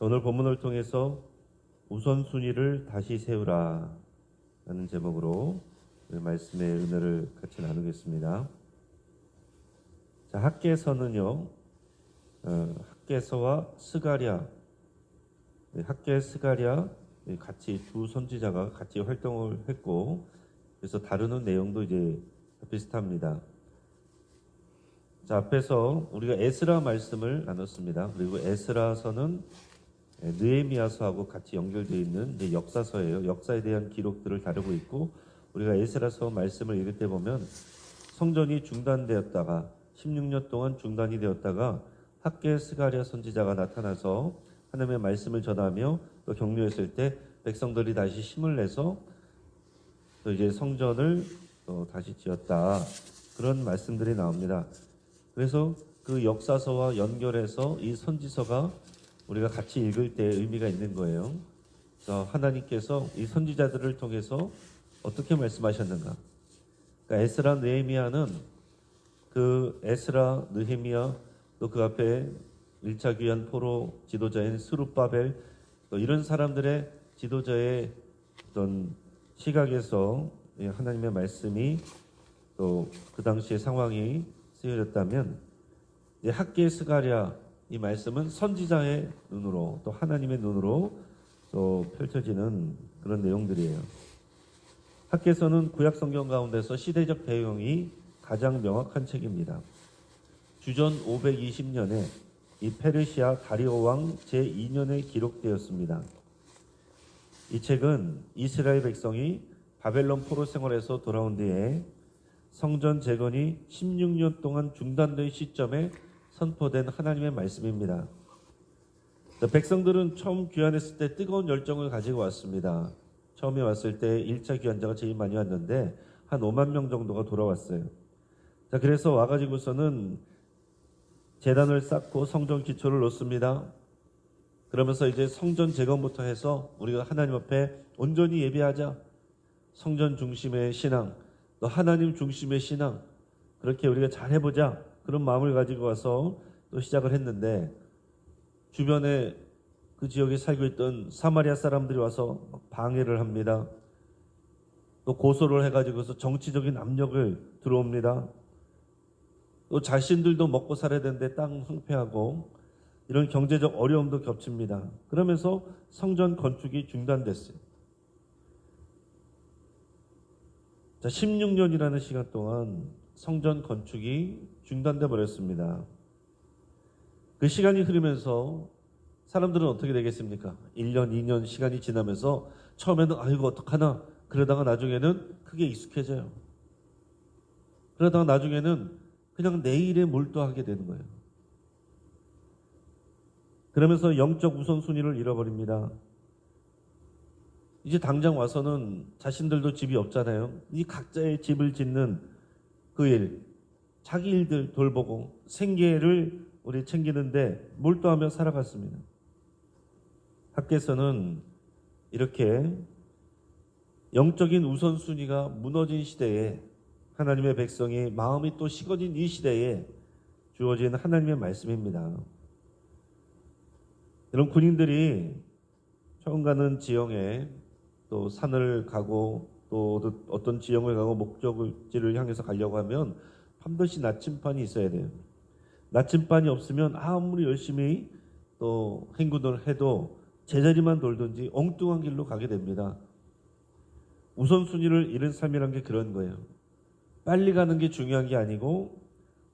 오늘 본문을 통해서 우선순위를 다시 세우라 라는 제목으로 말씀의 은혜를 같이 나누겠습니다. 자, 학개서는요, 학개서와 스가랴, 학개 스가랴 같이 두 선지자가 같이 활동을 했고, 그래서 다루는 내용도 이제 비슷합니다. 자, 앞에서 우리가 에스라 말씀을 나눴습니다. 그리고 에스라서는 느헤미야서하고 같이 연결되어 있는 이제 역사서예요. 역사에 대한 기록들을 다루고 있고, 우리가 에스라서 말씀을 읽을 때 보면 성전이 중단되었다가 16년 동안 중단이 되었다가 학개 스가랴 선지자가 나타나서 하나님의 말씀을 전하며 또 격려했을 때 백성들이 다시 힘을 내서 또 이제 성전을 또 다시 지었다, 그런 말씀들이 나옵니다. 그래서 그 역사서와 연결해서 이 선지서가 우리가 같이 읽을 때 의미가 있는 거예요. 그래서 하나님께서 이 선지자들을 통해서 어떻게 말씀하셨는가. 그러니까 에스라, 느헤미야는 그 에스라, 느헤미야, 또 그 앞에 1차 귀환 포로 지도자인 스룹바벨, 또 이런 사람들의 지도자의 어떤 시각에서 하나님의 말씀이 또 그 당시의 상황이 쓰여졌다면, 학개 스가랴 이 말씀은 선지자의 눈으로 또 하나님의 눈으로 또 펼쳐지는 그런 내용들이에요. 학개서는 구약 성경 가운데서 시대적 배경이 가장 명확한 책입니다. 주전 520년에 이 페르시아 다리오 왕 제2년에 기록되었습니다. 이 책은 이스라엘 백성이 바벨론 포로 생활에서 돌아온 뒤에 성전 재건이 16년 동안 중단된 시점에 선포된 하나님의 말씀입니다. 백성들은 처음 귀환했을 때 뜨거운 열정을 가지고 왔습니다. 처음에 왔을 때 1차 귀환자가 제일 많이 왔는데 한 5만 명 정도가 돌아왔어요. 자, 그래서 와가지고서는 제단을 쌓고 성전 기초를 놓습니다. 그러면서 이제 성전 재건부터 해서 우리가 하나님 앞에 온전히 예배하자, 성전 중심의 신앙, 또 하나님 중심의 신앙, 그렇게 우리가 잘 해보자, 그런 마음을 가지고 와서 또 시작을 했는데, 주변에 그 지역에 살고 있던 사마리아 사람들이 와서 방해를 합니다. 또 고소를 해가지고서 정치적인 압력을 들어옵니다. 또 자신들도 먹고 살아야 되는데 땅 황폐하고 이런 경제적 어려움도 겹칩니다. 그러면서 성전 건축이 중단됐어요. 자, 16년이라는 시간 동안 성전 건축이 중단돼 버렸습니다. 그 시간이 흐르면서 사람들은 어떻게 되겠습니까? 1년, 2년 시간이 지나면서 처음에는 아이고 어떡하나, 그러다가 나중에는 크게 익숙해져요. 그러다가 나중에는 그냥 내일에 몰두하게 되는 거예요. 그러면서 영적 우선순위를 잃어버립니다. 이제 당장 와서는 자신들도 집이 없잖아요. 이 각자의 집을 짓는 그 일, 자기 일들 돌보고 생계를 우리 챙기는데 몰두하며 살아갔습니다. 학개서는 이렇게 영적인 우선순위가 무너진 시대에, 하나님의 백성이 마음이 또 식어진 이 시대에 주어진 하나님의 말씀입니다. 이런 군인들이 처음 가는 지형에 또 산을 가고 또 어떤 지형을 가고 목적지를 향해서 가려고 하면 반드시 나침반이 있어야 돼요. 나침반이 없으면 아무리 열심히 또 행군을 해도 제자리만 돌든지 엉뚱한 길로 가게 됩니다. 우선순위를 잃은 삶이란 게 그런 거예요. 빨리 가는 게 중요한 게 아니고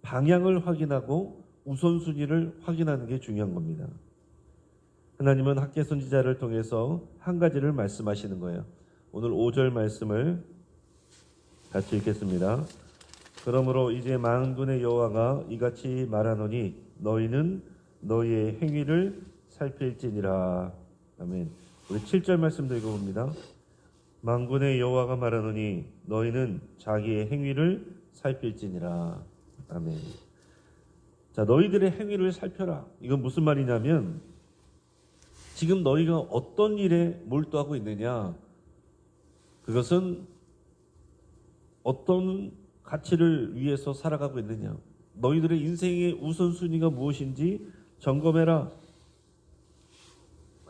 방향을 확인하고 우선순위를 확인하는 게 중요한 겁니다. 하나님은 학개 선지자를 통해서 한 가지를 말씀하시는 거예요. 오늘 5절 말씀을 같이 읽겠습니다. 그러므로 이제 만군의 여호와가 이같이 말하노니 너희는 너희의 행위를 살필지니라. 아멘. 우리 7절 말씀도 읽어봅니다. 만군의 여호와가 말하노니 너희는 자기의 행위를 살필지니라. 아멘. 자, 너희들의 행위를 살펴라. 이건 무슨 말이냐면 지금 너희가 어떤 일에 몰두하고 있느냐, 그것은 어떤 가치를 위해서 살아가고 있느냐, 너희들의 인생의 우선순위가 무엇인지 점검해라.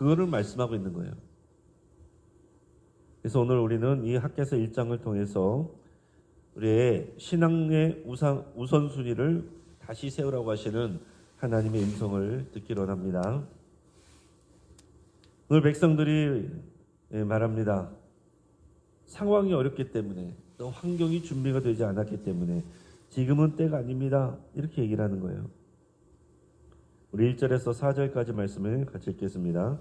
그거를 말씀하고 있는 거예요. 그래서 오늘 우리는 이 학개서 1장을 통해서 우리의 신앙의 우선순위를 다시 세우라고 하시는 하나님의 음성을 듣기로 합니다. 오늘 백성들이 말합니다. 상황이 어렵기 때문에, 또 환경이 준비가 되지 않았기 때문에 지금은 때가 아닙니다. 이렇게 얘기를 하는 거예요. 우리 1절에서 4절까지 말씀을 같이 읽겠습니다.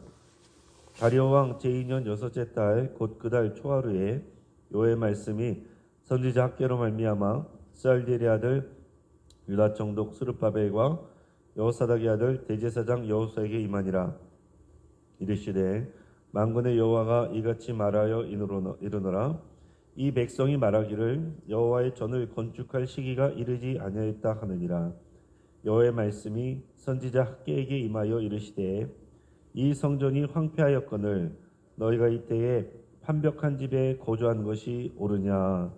다리오 왕 제2년 여섯째 달 곧 그 달 초하루에 여호와의 말씀이 선지자 학개로 말미암아 스알디엘의 아들 유다 총독 스룹바벨과 여호사닥의 아들 대제사장 여호수아에게 임하니라. 이르시되 만군의 여호와가 이같이 말하여 이르노라. 이 백성이 말하기를 여호와의 전을 건축할 시기가 이르지 아니하였다 하느니라. 여호와의 말씀이 선지자 학개에게 임하여 이르시되 이 성전이 황폐하였거늘 너희가 이때에 판벽한 집에 거주한 것이 옳으냐.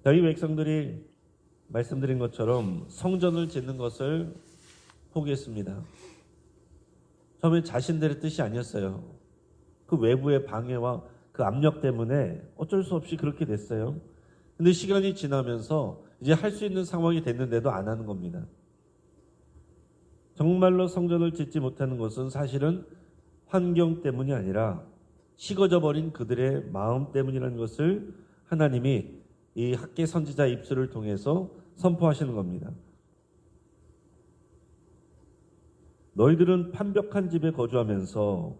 자, 이 백성들이 말씀드린 것처럼 성전을 짓는 것을 포기했습니다. 처음에 자신들의 뜻이 아니었어요. 그 외부의 방해와 그 압력 때문에 어쩔 수 없이 그렇게 됐어요. 근데 시간이 지나면서 이제 할 수 있는 상황이 됐는데도 안 하는 겁니다. 정말로 성전을 짓지 못하는 것은 사실은 환경 때문이 아니라 식어져 버린 그들의 마음 때문이라는 것을 하나님이 이 학개 선지자 입술을 통해서 선포하시는 겁니다. 너희들은 판벽한 집에 거주하면서,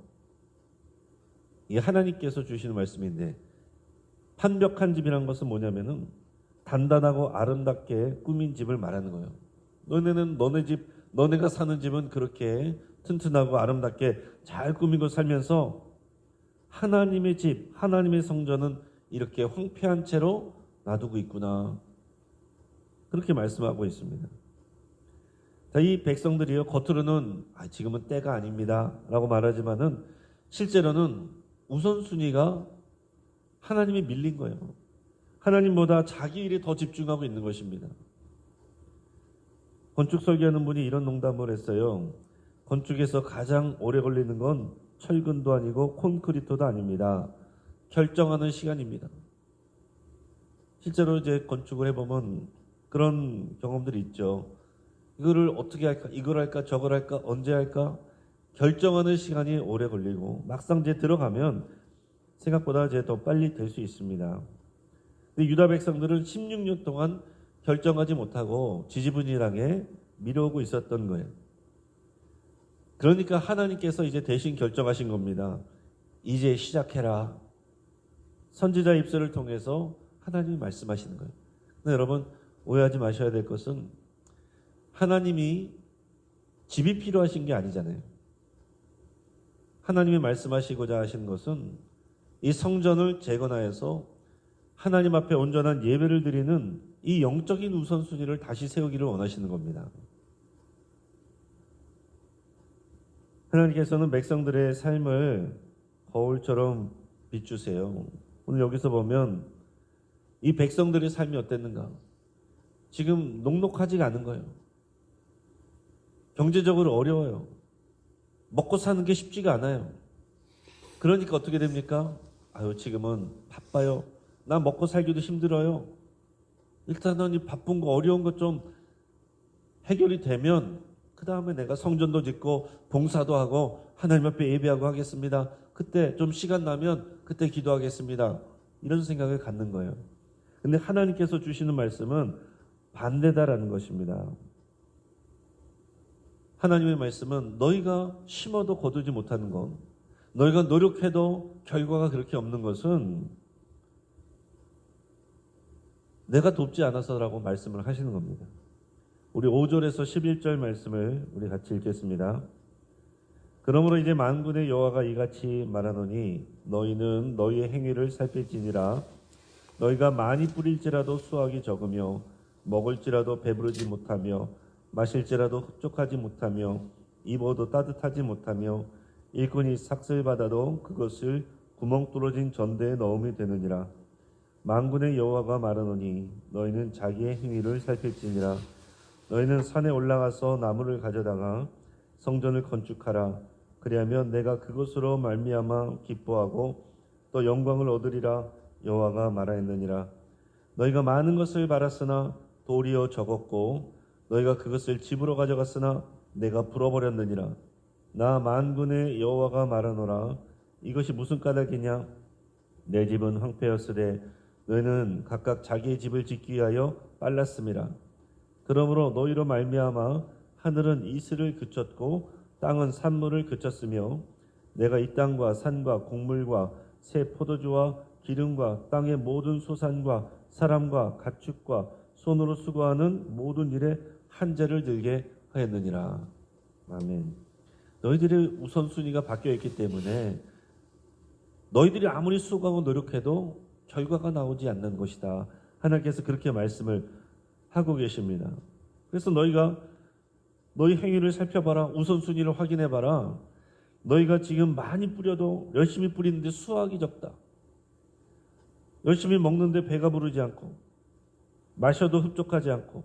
이 하나님께서 주시는 말씀인데, 판벽한 집이라는 것은 뭐냐면은 단단하고 아름답게 꾸민 집을 말하는 거예요. 너네가 사는 집은 그렇게 튼튼하고 아름답게 잘 꾸미고 살면서 하나님의 집, 하나님의 성전은 이렇게 황폐한 채로 놔두고 있구나. 그렇게 말씀하고 있습니다. 자, 이 백성들이요, 겉으로는 지금은 때가 아닙니다 라고 말하지만은 실제로는 우선순위가 하나님이 밀린 거예요. 하나님보다 자기 일에 더 집중하고 있는 것입니다. 건축 설계하는 분이 이런 농담을 했어요. 건축에서 가장 오래 걸리는 건 철근도 아니고 콘크리트도 아닙니다. 결정하는 시간입니다. 실제로 이제 건축을 해보면 그런 경험들이 있죠. 이거를 어떻게 할까? 이걸 할까? 저걸 할까? 언제 할까? 결정하는 시간이 오래 걸리고 막상 이제 들어가면 생각보다 이제 더 빨리 될 수 있습니다. 근데 유다 백성들은 16년 동안 결정하지 못하고 지지분이하게 미루고 있었던 거예요. 그러니까 하나님께서 이제 대신 결정하신 겁니다. 이제 시작해라. 선지자 입술을 통해서 하나님이 말씀하시는 거예요. 근데 여러분 오해하지 마셔야 될 것은 하나님이 집이 필요하신 게 아니잖아요. 하나님이 말씀하시고자 하신 것은 이 성전을 재건하여서 하나님 앞에 온전한 예배를 드리는 이 영적인 우선순위를 다시 세우기를 원하시는 겁니다. 하나님께서는 백성들의 삶을 거울처럼 비추세요. 오늘 여기서 보면 이 백성들의 삶이 어땠는가? 지금 녹록하지가 않은 거예요. 경제적으로 어려워요. 먹고 사는 게 쉽지가 않아요. 그러니까 어떻게 됩니까? 지금은 바빠요. 나 먹고 살기도 힘들어요. 일단은 이 바쁜 거 어려운 거 좀 해결이 되면 그 다음에 내가 성전도 짓고 봉사도 하고 하나님 앞에 예배하고 하겠습니다. 그때 좀 시간 나면 그때 기도하겠습니다. 이런 생각을 갖는 거예요. 근데 하나님께서 주시는 말씀은 반대다라는 것입니다. 하나님의 말씀은 너희가 심어도 거두지 못하는 것, 너희가 노력해도 결과가 그렇게 없는 것은 내가 돕지 않아서라고 말씀을 하시는 겁니다. 우리 5절에서 11절 말씀을 우리 같이 읽겠습니다. 그러므로 이제 만군의 여호와가 이같이 말하노니 너희는 너희의 행위를 살필지니라. 너희가 많이 뿌릴지라도 수확이 적으며 먹을지라도 배부르지 못하며 마실지라도 흡족하지 못하며 입어도 따뜻하지 못하며 일꾼이 삭슬 받아도 그것을 구멍 뚫어진 전대에 넣음이 되느니라. 만군의 여호와가 말하노니 너희는 자기의 행위를 살필지니라. 너희는 산에 올라가서 나무를 가져다가 성전을 건축하라. 그리하면 내가 그것으로 말미암아 기뻐하고 또 영광을 얻으리라. 여호와가 말하였느니라. 너희가 많은 것을 바랐으나 도리어 적었고 너희가 그것을 집으로 가져갔으나 내가 풀어버렸느니라. 나 만군의 여호와가 말하노라. 이것이 무슨 까닭이냐? 내 집은 황폐였으되 너희는 각각 자기의 집을 짓기 위하여 빨랐음이라. 그러므로 너희로 말미암아 하늘은 이슬을 그쳤고 땅은 산물을 그쳤으며 내가 이 땅과 산과 곡물과 새 포도주와 기름과 땅의 모든 소산과 사람과 가축과 손으로 수고하는 모든 일에 한재를 들게 하였느니라. 아멘. 너희들의 우선순위가 바뀌어 있기 때문에 너희들이 아무리 수고하고 노력해도 결과가 나오지 않는 것이다. 하나님께서 그렇게 말씀을 하고 계십니다. 그래서 너희가 너희 행위를 살펴봐라. 우선순위를 확인해봐라. 너희가 지금 많이 뿌려도 열심히 뿌리는데 수확이 적다. 열심히 먹는데 배가 부르지 않고 마셔도 흡족하지 않고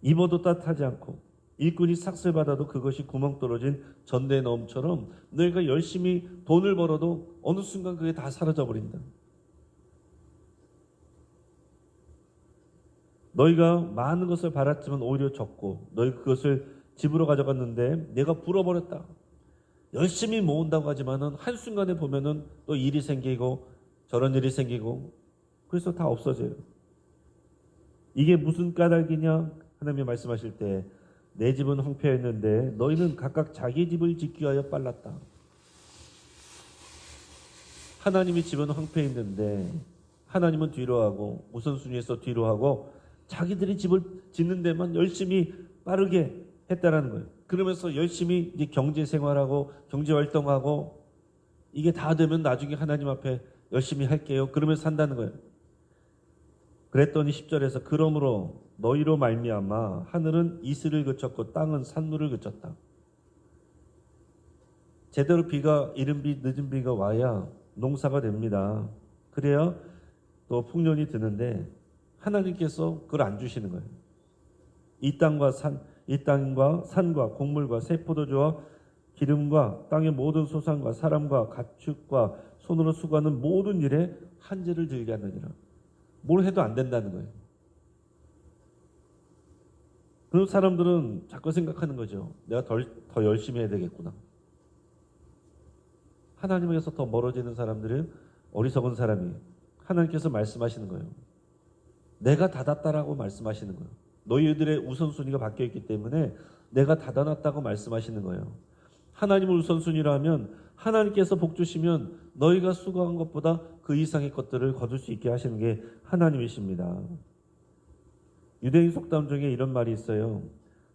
입어도 따뜻하지 않고 일꾼이 삭슬 받아도 그것이 구멍 떨어진 전대의 너음처럼 너희가 열심히 돈을 벌어도 어느 순간 그게 다 사라져 버린다. 너희가 많은 것을 바랐지만 오히려 적고 너희 그것을 집으로 가져갔는데 내가 불어버렸다. 열심히 모은다고 하지만은 한순간에 보면은 또 일이 생기고 저런 일이 생기고 그래서 다 없어져요. 이게 무슨 까닭이냐? 하나님이 말씀하실 때 내 집은 황폐했는데 너희는 각각 자기 집을 짓기 위하여 빨랐다. 하나님이 집은 황폐했는데 하나님은 뒤로하고 우선순위에서 뒤로하고 자기들이 집을 짓는 데만 열심히 빠르게 했다라는 거예요. 그러면서 열심히 이제 경제 생활하고 경제 활동하고 이게 다 되면 나중에 하나님 앞에 열심히 할게요. 그러면서 산다는 거예요. 그랬더니 10절에서 그러므로 너희로 말미암아 하늘은 이슬을 그쳤고 땅은 산물을 그쳤다. 제대로 비가 이른 비 늦은 비가 와야 농사가 됩니다. 그래야 또 풍년이 드는데 하나님께서 그걸 안 주시는 거예요. 이 땅과 산과 곡물과 새 포도주와 기름과 땅의 모든 소산과 사람과 가축과 손으로 수고하는 모든 일에 한재를 들게 하느니라. 뭘 해도 안 된다는 거예요. 그런 사람들은 자꾸 생각하는 거죠. 내가 더 열심히 해야 되겠구나. 하나님에게서 더 멀어지는 사람들은 어리석은 사람이에요. 하나님께서 말씀하시는 거예요. 내가 닫았다라고 말씀하시는 거예요. 너희들의 우선순위가 바뀌어 있기 때문에 내가 닫아놨다고 말씀하시는 거예요. 하나님을 우선순위로 하면 하나님께서 복 주시면 너희가 수고한 것보다 그 이상의 것들을 거둘 수 있게 하시는 게 하나님이십니다. 유대인 속담 중에 이런 말이 있어요.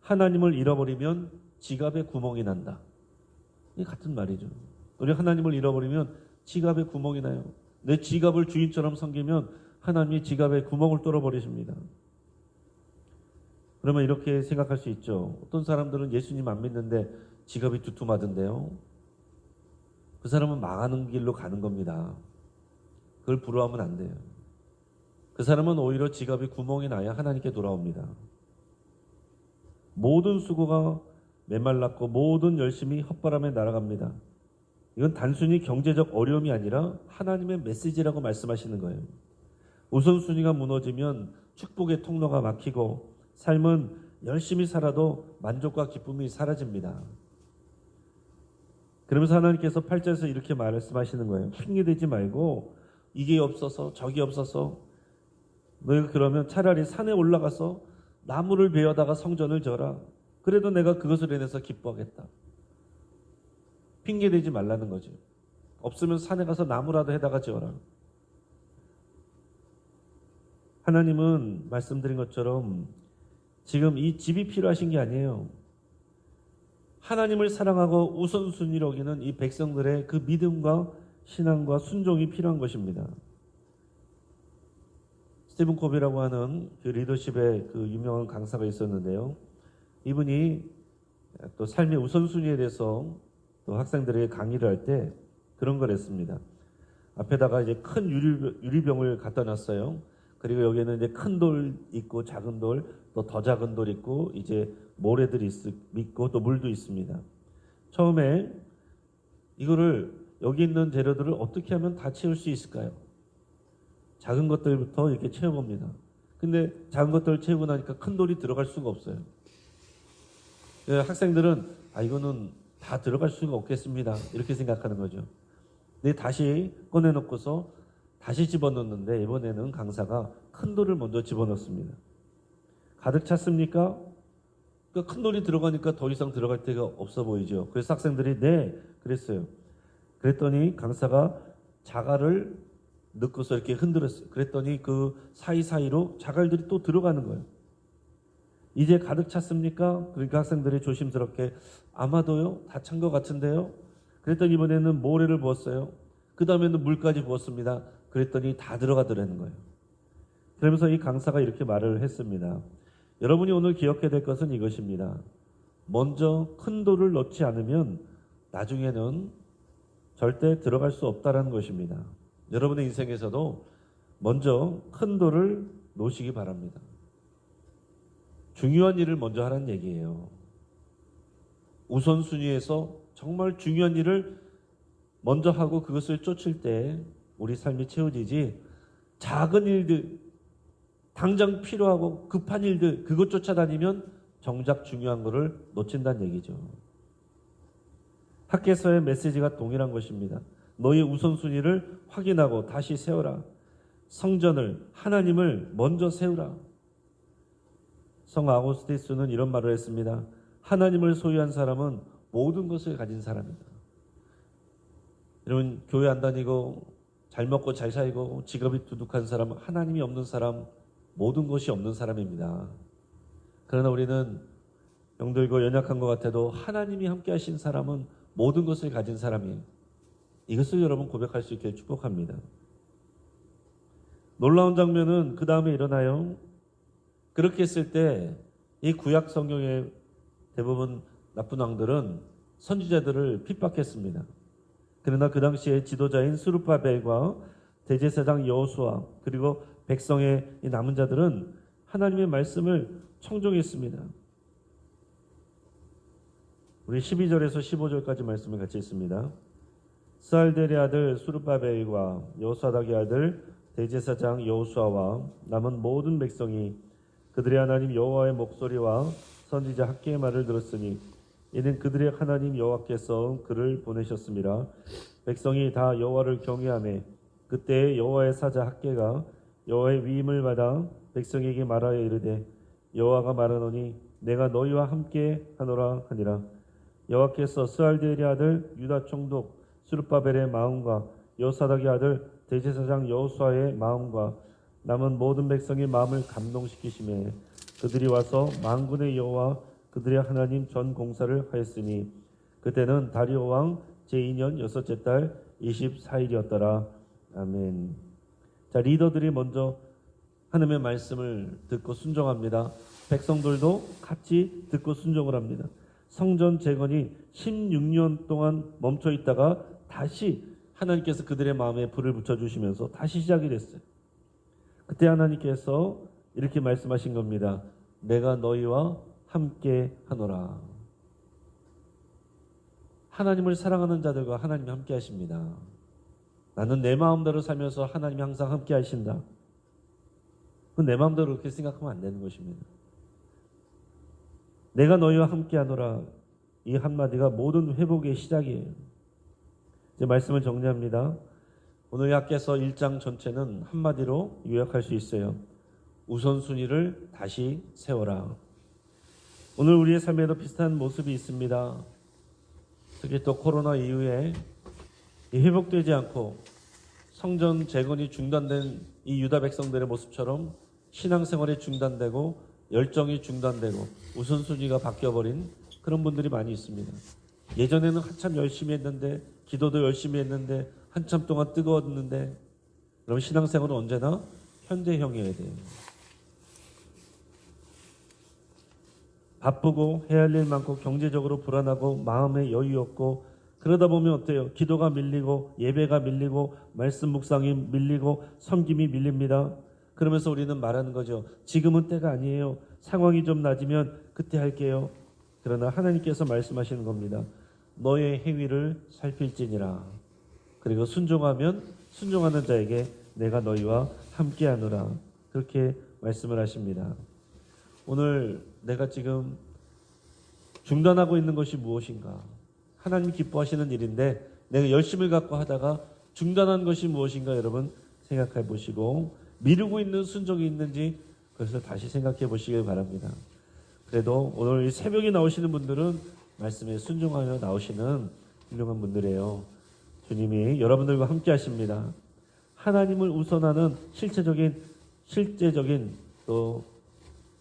하나님을 잃어버리면 지갑에 구멍이 난다. 이 같은 말이죠. 우리 하나님을 잃어버리면 지갑에 구멍이 나요. 내 지갑을 주인처럼 섬기면 하나님이 지갑에 구멍을 뚫어버리십니다. 그러면 이렇게 생각할 수 있죠. 어떤 사람들은 예수님 안 믿는데 지갑이 두툼하던데요. 그 사람은 망하는 길로 가는 겁니다. 그걸 부러워하면 안 돼요. 그 사람은 오히려 지갑에 구멍이 나야 하나님께 돌아옵니다. 모든 수고가 메말랐고 모든 열심히 헛바람에 날아갑니다. 이건 단순히 경제적 어려움이 아니라 하나님의 메시지라고 말씀하시는 거예요. 우선순위가 무너지면 축복의 통로가 막히고 삶은 열심히 살아도 만족과 기쁨이 사라집니다. 그러면서 하나님께서 8절에서 이렇게 말씀하시는 거예요. 핑계대지 말고 이게 없어서 저기 없어서 너희가 그러면 차라리 산에 올라가서 나무를 베어다가 성전을 져라. 그래도 내가 그것을 인해서 기뻐하겠다. 핑계대지 말라는 거죠. 없으면 산에 가서 나무라도 해다가 지어라. 하나님은 말씀드린 것처럼 지금 이 집이 필요하신 게 아니에요. 하나님을 사랑하고 우선순위로 여기는 이 백성들의 그 믿음과 신앙과 순종이 필요한 것입니다. 스티븐 코비라고 하는 그 리더십의 그 유명한 강사가 있었는데요. 이분이 또 삶의 우선순위에 대해서 또 학생들에게 강의를 할 때 그런 걸 했습니다. 앞에다가 이제 큰 유리병을 갖다 놨어요. 그리고 여기에는 이제 큰 돌 있고 작은 돌, 또 더 작은 돌 있고 이제 모래들이 있고 또 물도 있습니다. 처음에 이거를 여기 있는 재료들을 어떻게 하면 다 채울 수 있을까요? 작은 것들부터 이렇게 채워봅니다. 근데 작은 것들을 채우고 나니까 큰 돌이 들어갈 수가 없어요. 학생들은 이거는 다 들어갈 수가 없겠습니다. 이렇게 생각하는 거죠. 근데 다시 꺼내놓고서 다시 집어넣는데 이번에는 강사가 큰 돌을 먼저 집어넣습니다. 가득 찼습니까? 큰 돌이 들어가니까 더 이상 들어갈 데가 없어 보이죠. 그래서 학생들이 네 그랬어요. 그랬더니 강사가 자갈을 넣고서 이렇게 흔들었어요. 그랬더니 그 사이사이로 자갈들이 또 들어가는 거예요. 이제 가득 찼습니까? 그러니까 학생들이 조심스럽게 아마도요 다 찬 것 같은데요. 그랬더니 이번에는 모래를 부었어요. 그 다음에는 물까지 부었습니다. 그랬더니 다 들어가더라는 거예요. 그러면서 이 강사가 이렇게 말을 했습니다. 여러분이 오늘 기억해야 될 것은 이것입니다. 먼저 큰 돌을 넣지 않으면 나중에는 절대 들어갈 수 없다는 것입니다. 여러분의 인생에서도 먼저 큰 돌을 놓으시기 바랍니다. 중요한 일을 먼저 하라는 얘기예요. 우선순위에서 정말 중요한 일을 먼저 하고 그것을 쫓을 때 우리 삶이 채워지지, 작은 일들, 당장 필요하고 급한 일들 그것 쫓아다니면 정작 중요한 것을 놓친다는 얘기죠. 학계서의 메시지가 동일한 것입니다. 너의 우선순위를 확인하고 다시 세워라. 성전을, 하나님을 먼저 세우라. 성 아고스티스는 이런 말을 했습니다. 하나님을 소유한 사람은 모든 것을 가진 사람이다. 여러분, 교회 안 다니고 잘 먹고 잘 살고 직업이 두둑한 사람은 하나님이 없는 사람, 모든 것이 없는 사람입니다. 그러나 우리는 병들고 연약한 것 같아도 하나님이 함께 하신 사람은 모든 것을 가진 사람이에요. 이것을 여러분 고백할 수 있게 축복합니다. 놀라운 장면은 그 다음에 일어나요. 그렇게 했을 때 이 구약 성경의 대부분 나쁜 왕들은 선지자들을 핍박했습니다. 그러나 그 당시에 지도자인 스룹바벨과 대제사장 여호수아 그리고 백성의 이 남은 자들은 하나님의 말씀을 청종했습니다. 우리 12절에서 15절까지 말씀을 같이 읽습니다. 스알델의 아들 스룹바벨과 여호사닥의 아들 대제사장 여호수아와 남은 모든 백성이 그들의 하나님 여호와의 목소리와 선지자 학개의 말을 들었으니 이는 그들의 하나님 여호와께서 그를 보내셨습니다. 백성이 다 여호와를 경외하며 그때 여호와의 사자 학개가 여호와의 위임을 받아 백성에게 말하여 이르되 여호와가 말하노니 내가 너희와 함께 하노라 하니라. 여호와께서 스알델의 아들 유다 총독 스룹바벨의 마음과 여호사닥의 아들 대제사장 여호수아의 마음과 남은 모든 백성의 마음을 감동시키시매 그들이 와서 만군의 여호와 그들의 하나님 전 공사를 하였으니 그때는 다리오 왕 제2년 여섯째 달 24일이었더라. 아멘. 자, 리더들이 먼저 하나님의 말씀을 듣고 순종합니다. 백성들도 같이 듣고 순종을 합니다. 성전 재건이 16년 동안 멈춰 있다가 다시 하나님께서 그들의 마음에 불을 붙여주시면서 다시 시작이 됐어요. 그때 하나님께서 이렇게 말씀하신 겁니다. 내가 너희와 함께 하노라. 하나님을 사랑하는 자들과 하나님이 함께 하십니다. 나는 내 마음대로 살면서 하나님이 항상 함께 하신다. 내 마음대로 그렇게 생각하면 안 되는 것입니다. 내가 너희와 함께 하노라. 이 한마디가 모든 회복의 시작이에요. 이제 말씀을 정리합니다. 오늘 약께서 1장 전체는 한마디로 요약할 수 있어요. 우선순위를 다시 세워라. 오늘 우리의 삶에도 비슷한 모습이 있습니다. 특히 또 코로나 이후에 회복되지 않고 성전 재건이 중단된 이 유다 백성들의 모습처럼 신앙생활이 중단되고 열정이 중단되고 우선순위가 바뀌어버린 그런 분들이 많이 있습니다. 예전에는 한참 열심히 했는데 기도도 열심히 했는데 한참 동안 뜨거웠는데 그럼 신앙생활은 언제나 현대형이어야 돼요. 바쁘고 해야 할 일 많고 경제적으로 불안하고 마음에 여유 없고 그러다 보면 어때요? 기도가 밀리고 예배가 밀리고 말씀 묵상이 밀리고 섬김이 밀립니다. 그러면서 우리는 말하는 거죠. 지금은 때가 아니에요. 상황이 좀 나아지면 그때 할게요. 그러나 하나님께서 말씀하시는 겁니다. 너의 행위를 살필지니라. 그리고 순종하면 순종하는 자에게 내가 너희와 함께하노라. 그렇게 말씀을 하십니다. 오늘 내가 지금 중단하고 있는 것이 무엇인가? 하나님 기뻐하시는 일인데 내가 열심을 갖고 하다가 중단한 것이 무엇인가 여러분 생각해 보시고 미루고 있는 순종이 있는지 그것을 다시 생각해 보시길 바랍니다. 그래도 오늘 이 새벽에 나오시는 분들은 말씀에 순종하며 나오시는 훌륭한 분들이에요. 주님이 여러분들과 함께 하십니다. 하나님을 우선하는 실제적인 또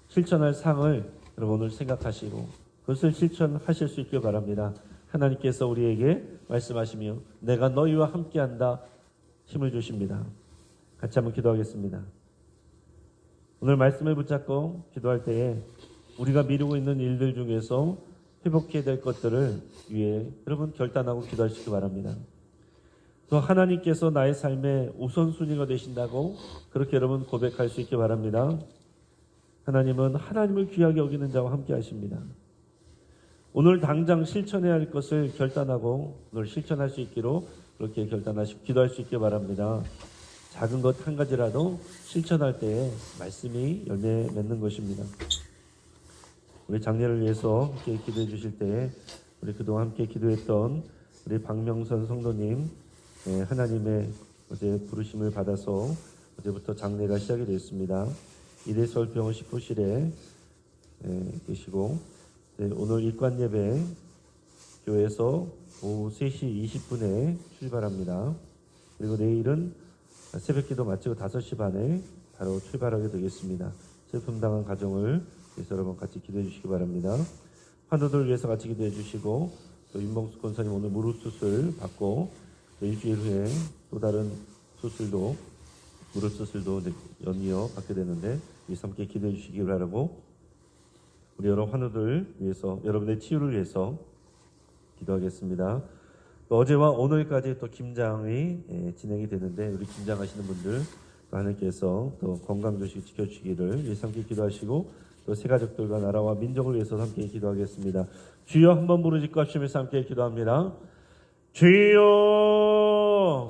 실천할 상을 여러분 오늘 생각하시고 그것을 실천하실 수 있길 바랍니다. 하나님께서 우리에게 말씀하시며 내가 너희와 함께한다 힘을 주십니다. 같이 한번 기도하겠습니다. 오늘 말씀을 붙잡고 기도할 때에 우리가 미루고 있는 일들 중에서 회복해야 될 것들을 위해 여러분 결단하고 기도하시기 바랍니다. 또 하나님께서 나의 삶의 우선순위가 되신다고 그렇게 여러분 고백할 수 있기 바랍니다. 하나님은 하나님을 귀하게 여기는 자와 함께 하십니다. 오늘 당장 실천해야 할 것을 결단하고 오늘 실천할 수 있기로 그렇게 결단하시고 기도할 수 있기 바랍니다. 작은 것 한 가지라도 실천할 때에 말씀이 열매 맺는 것입니다. 우리 장례를 위해서 함께 기도해 주실 때에 우리 그동안 함께 기도했던 우리 박명선 성도님 하나님의 어제 부르심을 받아서 어제부터 장례가 시작이 됐습니다. 이대서울병원 식후실에 계시고 오늘 입관 예배 교회에서 오후 3시 20분에 출발합니다. 그리고 내일은 새벽기도 마치고 5시 반에 바로 출발하게 되겠습니다. 슬픔 당한 가정을 위해서 여러분 같이 기도해 주시기 바랍니다. 환우들 위해서 같이 기도해 주시고 또 윤봉수 권사님 오늘 무릎 수술 받고 또 일주일 후에 또 다른 수술도 무릎 수술도 연이어 받게 되는데 이 함께 기도해 주시기 바라고 우리 여러 환우들 위해서 여러분의 치유를 위해서 기도하겠습니다. 또 어제와 오늘까지 또 김장이 진행이 되는데 우리 김장하시는 분들 또 하나님께서 또 건강 조식 지켜주시기를 위해서 함께 기도하시고 또 새 가족들과 나라와 민족을 위해서 함께 기도하겠습니다. 주여 한번 부르짖고 합시면서 함께 기도합니다. 주여